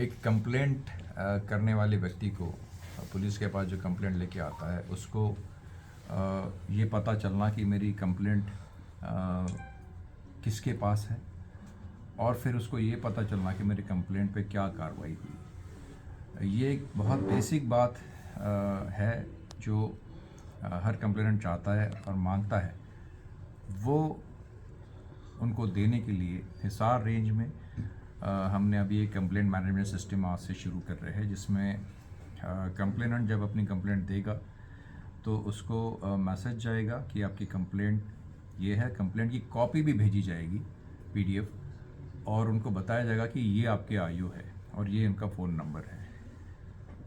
एक कंप्लेंट करने वाले व्यक्ति को पुलिस के पास जो कंप्लेंट लेके आता है उसको ये पता चलना कि मेरी कंप्लेंट किसके पास है और फिर उसको ये पता चलना कि मेरी कंप्लेंट पे क्या कार्रवाई हुई। ये एक बहुत बेसिक बात है जो हर कंप्लेनेंट चाहता है और मांगता है। वो उनको देने के लिए हिसार रेंज में हमने अभी एक कंप्लेंट मैनेजमेंट सिस्टम आज से शुरू कर रहे हैं, जिसमें कंप्लेनेंट जब अपनी कंप्लेंट देगा तो उसको मैसेज जाएगा कि आपकी कंप्लेंट ये है। कंप्लेंट की कॉपी भी भेजी जाएगी PDF, और उनको बताया जाएगा कि ये आपके आयु है और ये उनका फ़ोन नंबर है।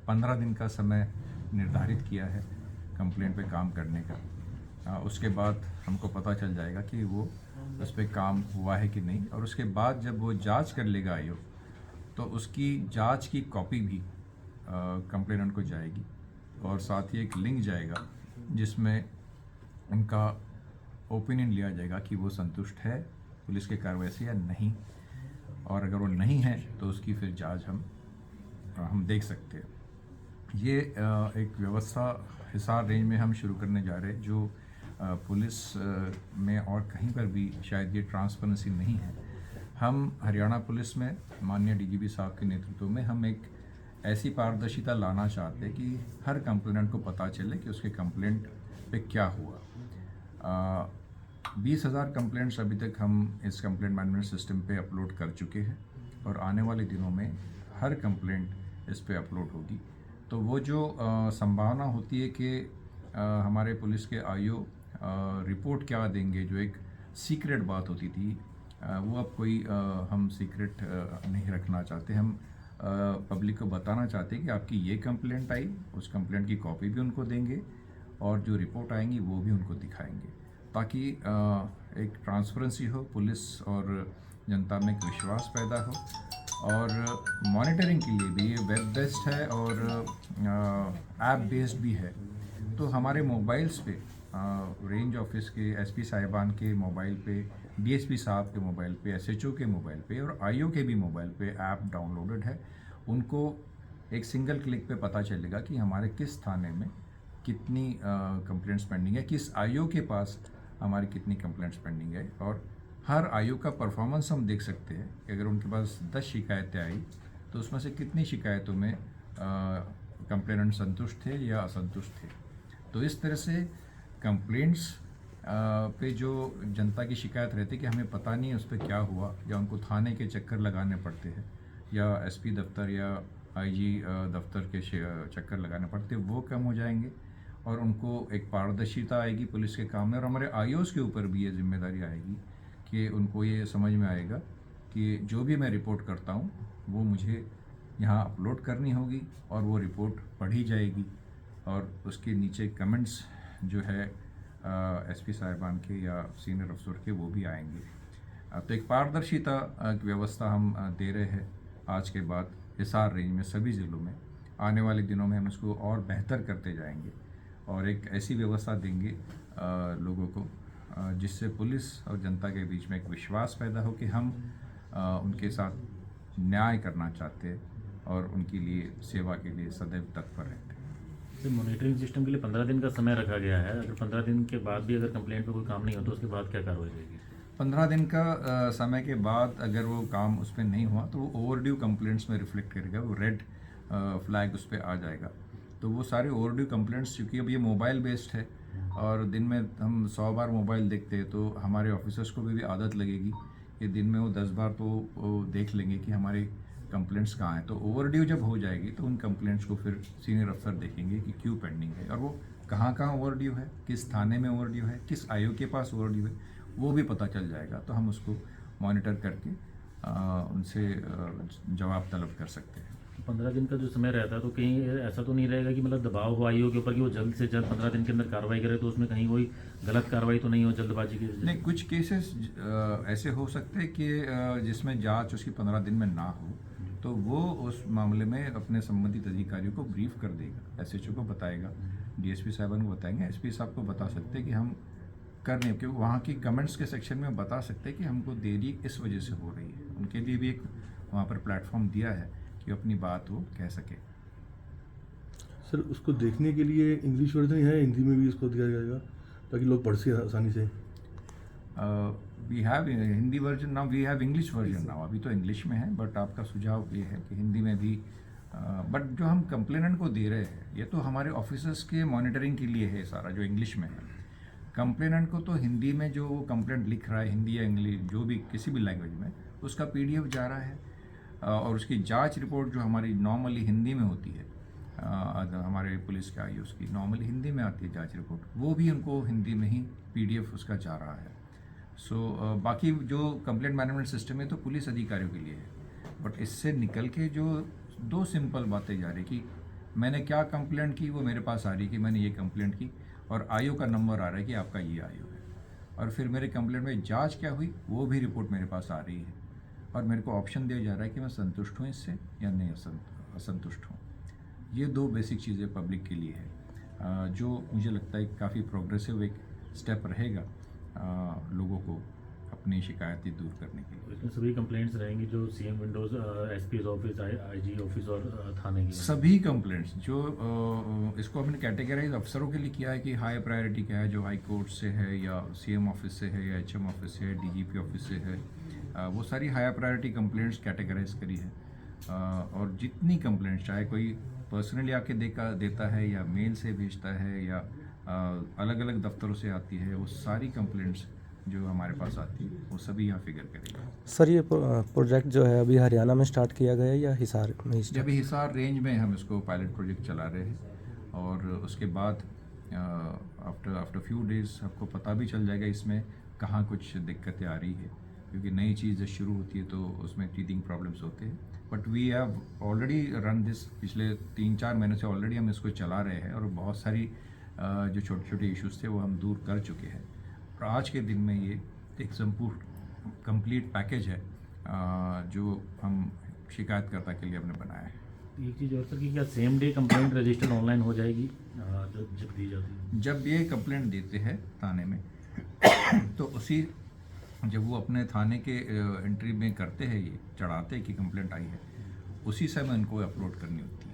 15 दिन का समय निर्धारित किया है कंप्लेंट पे काम करने का। उसके बाद हमको पता चल जाएगा कि वो उस पर काम हुआ है कि नहीं, और उसके बाद जब वो जांच कर लेगा आयोग तो उसकी जांच की कॉपी भी कंप्लेनेंट को जाएगी, और साथ ही एक लिंक जाएगा जिसमें उनका ओपिनियन लिया जाएगा कि वो संतुष्ट है पुलिस के कार्रवाई से या नहीं, और अगर वो नहीं है तो उसकी फिर जांच हम देख सकते हैं। ये एक व्यवस्था हिसार रेंज में हम शुरू करने जा रहे हैं जो पुलिस में और कहीं पर भी शायद ये ट्रांसपेरेंसी नहीं है। हम हरियाणा पुलिस में माननीय DGP साहब के नेतृत्व में हम एक ऐसी पारदर्शिता लाना चाहते हैं कि हर कंप्लेनेंट को पता चले कि उसके कंप्लेंट पे क्या हुआ। 20,000 कंप्लेंट्स अभी तक हम इस कंप्लेंट मैनेजमेंट सिस्टम पे अपलोड कर चुके हैं, और आने वाले दिनों में हर कंप्लेंट इस पे अपलोड होगी। तो वो जो संभावना होती है कि हमारे पुलिस के आईओ रिपोर्ट क्या देंगे, जो एक सीक्रेट बात होती थी, वो अब कोई हम सीक्रेट नहीं रखना चाहते। हम पब्लिक को बताना चाहते हैं कि आपकी ये कंप्लेंट आई, उस कंप्लेंट की कॉपी भी उनको देंगे और जो रिपोर्ट आएंगी वो भी उनको दिखाएंगे, ताकि एक ट्रांसपेरेंसी हो, पुलिस और जनता में एक विश्वास पैदा हो। और मॉनिटरिंग के लिए भी ये वेब बेस्ड है और ऐप बेस्ड भी है। तो हमारे मोबाइल्स पे रेंज ऑफिस के SP साहिबान के मोबाइल पे, DSP साहब के मोबाइल पे, SHO के मोबाइल पे और IO के भी मोबाइल पे ऐप डाउनलोडेड है। उनको एक सिंगल क्लिक पे पता चलेगा कि हमारे किस थाने में कितनी कंप्लेंट्स पेंडिंग है, किस IO के पास हमारी कितनी कंप्लेंट्स पेंडिंग है, और हर IO का परफॉर्मेंस हम देख सकते हैं कि अगर उनके पास 10 शिकायतें आई तो उसमें से कितनी शिकायतों में कंप्लेनेंट संतुष्ट थे या असंतुष्ट थे। तो इस तरह से कंप्लेंट्स पे जो जनता की शिकायत रहती है कि हमें पता नहीं है उस पर क्या हुआ, या उनको थाने के चक्कर लगाने पड़ते हैं या SP दफ्तर या IG दफ्तर के चक्कर लगाने पड़ते हैं, वो कम हो जाएंगे और उनको एक पारदर्शिता आएगी पुलिस के काम में। और हमारे IOs के ऊपर भी ये जिम्मेदारी आएगी कि उनको ये समझ में आएगा कि जो भी मैं रिपोर्ट करता हूँ वो मुझे यहाँ अपलोड करनी होगी और वो रिपोर्ट पढ़ी जाएगी, और उसके नीचे कमेंट्स जो है SP साहिबान के या सीनियर अफसर के वो भी आएंगे। तो एक पारदर्शिता की व्यवस्था हम दे रहे हैं आज के बाद हिसार रेंज में सभी ज़िलों में। आने वाले दिनों में हम इसको और बेहतर करते जाएंगे और एक ऐसी व्यवस्था देंगे लोगों को जिससे पुलिस और जनता के बीच में एक विश्वास पैदा हो कि हम उनके साथ न्याय करना चाहते हैं और उनके लिए सेवा के लिए सदैव तत्पर रहते हैं। मॉनिटरिंग सिस्टम के लिए 15 दिन का समय रखा गया है। अगर 15 दिन के बाद भी अगर कंप्लेंट पे कोई काम नहीं हो तो उसके बाद क्या कार्रवाई रहेगी? 15 दिन का समय के बाद अगर वो काम उस पर नहीं हुआ तो वो ओवरड्यू कंप्लेंट्स में रिफ्लेक्ट करेगा, वो रेड फ्लैग उस पर आ जाएगा। तो वो सारे ओवरड्यू कंप्लेंट्स, चूँकि अब ये मोबाइल बेस्ड है और दिन में हम 100 बार मोबाइल देखते हैं, तो हमारे ऑफिसर्स को भी आदत लगेगी कि दिन में वो 10 बार तो वो देख लेंगे कि हमारे कंप्लेंट्स कहाँ हैं। तो ओवरड्यू जब हो जाएगी तो उन कंप्लेंट्स को फिर सीनियर अफसर देखेंगे कि क्यों पेंडिंग है और वो कहाँ कहाँ ओवरड्यू है, किस थाने में ओवरड्यू है, किस IO के पास ओवरड्यू है, वो भी पता चल जाएगा। तो हम उसको मॉनिटर करके उनसे जवाब तलब कर सकते हैं। 15 दिन का जो समय रहता है तो कहीं ऐसा तो नहीं रहेगा कि मतलब दबाव हो IO के ऊपर कि वो जल्द से जल्द 15 दिन के अंदर कार्रवाई करे, तो उसमें कहीं कोई गलत कार्रवाई तो नहीं हो जल्दबाजी की वजह से? नहीं, कुछ केसेस ऐसे हो सकते हैं कि जिसमें जांच उसकी 15 दिन में ना हो, तो वो उस मामले में अपने संबंधित अधिकारियों को ब्रीफ कर देगा, SHO को बताएगा, DSP साहबान को बताएंगे, SP साहब को बता सकते हैं कि हम कर नहीं, क्योंकि वहाँ की कमेंट्स के सेक्शन में बता सकते हैं कि हमको देरी इस वजह से हो रही है। उनके लिए भी एक वहाँ पर प्लेटफॉर्म दिया है कि अपनी बात वो कह सके। सर उसको देखने के लिए इंग्लिश वर्जन है, हिंदी में भी इसको दिया जाएगा ताकि लोग पढ़ सकें आसानी से? We have Hindi version now, we have English version now. अभी तो इंग्लिश में है, बट आपका सुझाव ये है कि हिंदी में भी। बट जो हम कंप्लेनेंट को दे रहे हैं ये तो हमारे ऑफिसर्स के मॉनिटरिंग के लिए है सारा, जो इंग्लिश में है। कंप्लेनेंट को तो हिंदी में जो वो कंप्लेंट लिख रहा है, हिंदी या इंग्लिश जो भी किसी भी लैंग्वेज में, उसका PDF जा रहा है। और उसकी जांच रिपोर्ट जो हमारी नॉर्मली हिंदी में होती है, हमारे पुलिस के आई उसकी नॉर्मली हिंदी में आती है जांच रिपोर्ट, वो भी उनको हिंदी में ही PDF उसका जा रहा है। सो बाकी जो कंप्लेंट मैनेजमेंट सिस्टम है तो पुलिस अधिकारियों के लिए है। बट इससे निकल के जो 2 सिंपल बातें जा रही कि मैंने क्या कंप्लेंट की, वो मेरे पास आ रही कि मैंने ये कंप्लेंट की, और आयु का नंबर आ रहा है कि आपका ये आयु है, और फिर मेरे कंप्लेंट में जांच क्या हुई वो भी रिपोर्ट मेरे पास आ रही है, और मेरे को ऑप्शन दिया जा रहा है कि मैं संतुष्ट हूँ इससे या नहीं असंतुष्ट हूँ। ये 2 बेसिक चीज़ें पब्लिक के लिए है, जो मुझे लगता है काफ़ी प्रोग्रेसिव एक स्टेप रहेगा लोगों को अपनी शिकायतें दूर करने के लिए। इसमें सभी कंप्लेंट्स रहेंगी जो CM Windows, SP office, IG office और थाने की? सभी कंप्लेंट्स जो इसको हमने कैटेगराइज अफसरों के लिए किया है कि हाई प्रायोरिटी क्या है, जो हाई कोर्ट से है या CM ऑफिस से है या HM ऑफिस से है, DGP ऑफिस से है, वो सारी हाई प्रायोरिटी कंप्लेंट्स कैटेगराइज करी है। और जितनी कंप्लेंट्स, चाहे कोई पर्सनली आके देता है या मेल से भेजता है या अलग अलग दफ्तरों से आती है, वो सारी कंप्लेंट्स जो हमारे पास आती है वो सभी यहाँ फिगर करेगा। सर ये प्रोजेक्ट जो है अभी हरियाणा में स्टार्ट किया गया है या हिसार में? जब हिसार रेंज में हम इसको पायलट प्रोजेक्ट चला रहे हैं, और उसके बाद आफ्टर फ्यू डेज आपको पता भी चल जाएगा इसमें कहाँ कुछ दिक्कतें आ रही है, क्योंकि नई चीज़ जब शुरू होती है तो उसमें टीथिंग प्रॉब्लम्स होते हैं। But we have already run this, पिछले 3-4 महीने से ऑलरेडी हम इसको चला रहे हैं, और बहुत सारी जो छोटे छोटे इश्यूज थे वो हम दूर कर चुके हैं। और आज के दिन में ये एक संपूर्ण कंप्लीट पैकेज है जो हम शिकायतकर्ता के लिए हमने बनाया है। एक चीज़ और सर कि क्या same day complaint register online हो जाएगी जब दी जाती है? जब ये कंप्लेंट देते हैं थाने में तो उसी, जब वो अपने थाने के एंट्री में करते हैं, ये चढ़ाते हैं कि कंप्लेंट आई है, उसी समय उनको अपलोड करनी होती है।